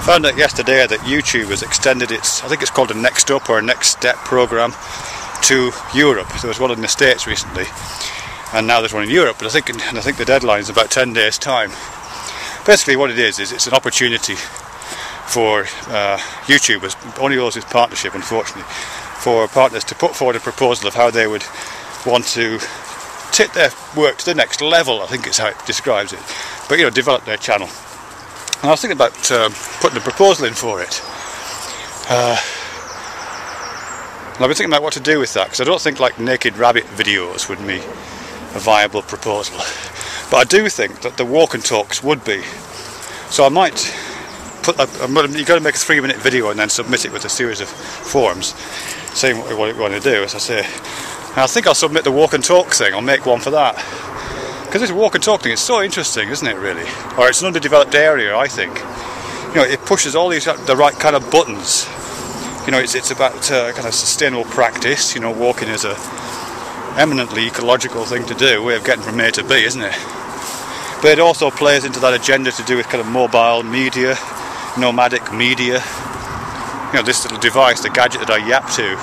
Found out yesterday that YouTube has extended its, I think it's called a Next Up or a Next Step program to Europe. There was one in the States recently, and now there's one in Europe. But I think the deadline is about 10 days' time. Basically, what it is it's an opportunity for YouTubers, only those with partnership, unfortunately, for partners to put forward a proposal of how they would want to take their work to the next level. I think is how it describes it. But develop their channel. And I was thinking about putting a proposal in for it. And I've been thinking about what to do with that, because I don't think like naked rabbit videos would be a viable proposal. But I do think that the walk and talks would be. So I might put you've got to make a 3-minute video and then submit it with a series of forms saying what you want to do, as I say. And I think I'll submit the walk and talk thing. I'll make one for that. Because this walk and talk thing is so interesting, isn't it, really? Or it's an underdeveloped area, I think. It pushes all the right kind of buttons. It's about kind of sustainable practice. Walking is a eminently ecological thing to do, way of getting from A to B, isn't it? But it also plays into that agenda to do with kind of mobile media, nomadic media. This little device, the gadget that I yap to,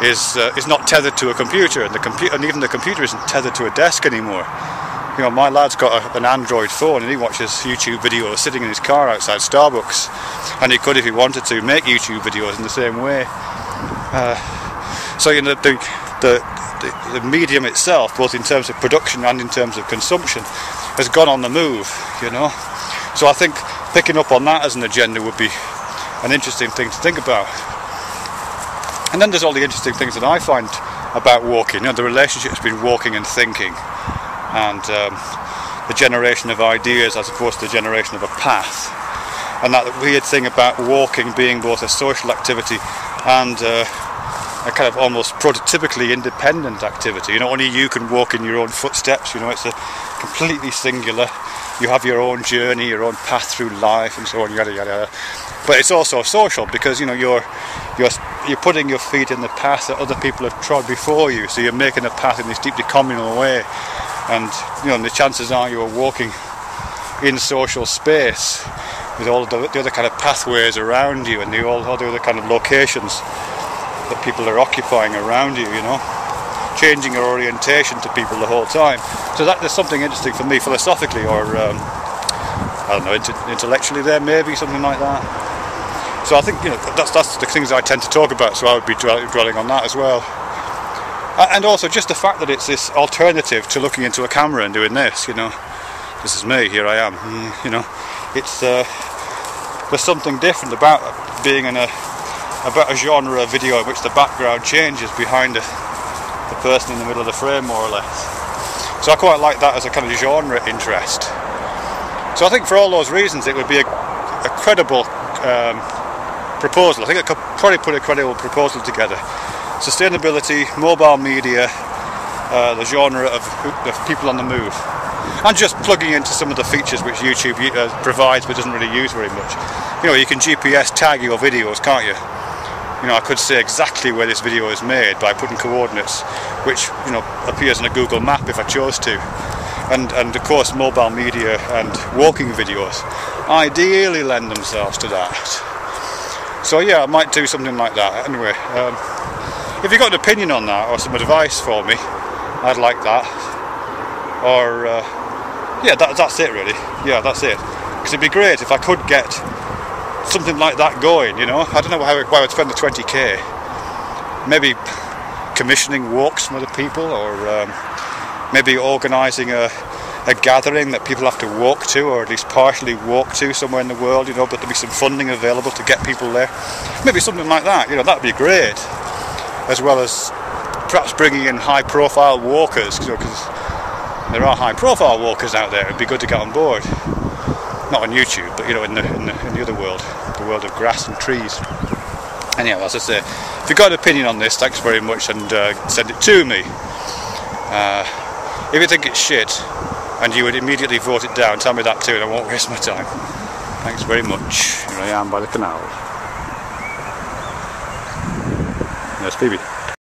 is not tethered to a computer, and even the computer isn't tethered to a desk anymore. My lad's got an Android phone and he watches YouTube videos sitting in his car outside Starbucks, and he could, if he wanted to, make YouTube videos in the same way. So the medium itself, both in terms of production and in terms of consumption, has gone on the move. So I think picking up on that as an agenda would be an interesting thing to think about. And then there's all the interesting things that I find about walking, the relationships between walking and thinking, and the generation of ideas as opposed to the generation of a path. And that weird thing about walking being both a social activity and a kind of almost prototypically independent activity. Only you can walk in your own footsteps. It's a completely singular. You have your own journey, your own path through life, and so on, yada yada yada. But it's also social because you're putting your feet in the path that other people have trod before you. So you're making a path in this deeply communal way, and the chances are you are walking in social space with all the other kind of pathways around you, and all the other kind of locations that people are occupying around you. Changing your orientation to people the whole time. So there's something interesting for me philosophically, or I don't know, intellectually there, maybe something like that. So I think that's the things I tend to talk about. So I would be dwelling on that as well. And also just the fact that it's this alternative to looking into a camera and doing this. This is me. Here I am. It's there's something different about being in about a genre of video in which the background changes behind the person in the middle of the frame, more or less. So I quite like that as a kind of genre interest. So I think for all those reasons it would be a credible proposal. I think I could probably put a credible proposal together. Sustainability, mobile media, the genre of people on the move, and just plugging into some of the features which YouTube provides but doesn't really use very much. You can GPS tag your videos, can't you? I could say exactly where this video is made by putting coordinates, which appears on a Google map if I chose to. And of course mobile media and walking videos ideally lend themselves to that. So yeah, I might do something like that. Anyway, if you've got an opinion on that or some advice for me, I'd like that. Or yeah, that's it really. Yeah, that's it. Because it'd be great if I could get something like that going. I don't know how I would spend the 20k. Maybe commissioning walks from other people, or maybe organising a gathering that people have to walk to, or at least partially walk to somewhere in the world, but there'll be some funding available to get people there. Maybe something like that, that'd be great. As well as perhaps bringing in high-profile walkers, because there are high-profile walkers out there. It'd be good to get on board. Not on YouTube, but in the other world, the world of grass and trees. Anyhow, as I say, if you've got an opinion on this, thanks very much, and send it to me. If you think it's shit, and you would immediately vote it down, tell me that too, and I won't waste my time. Thanks very much. Here I am by the canal. There's Phoebe.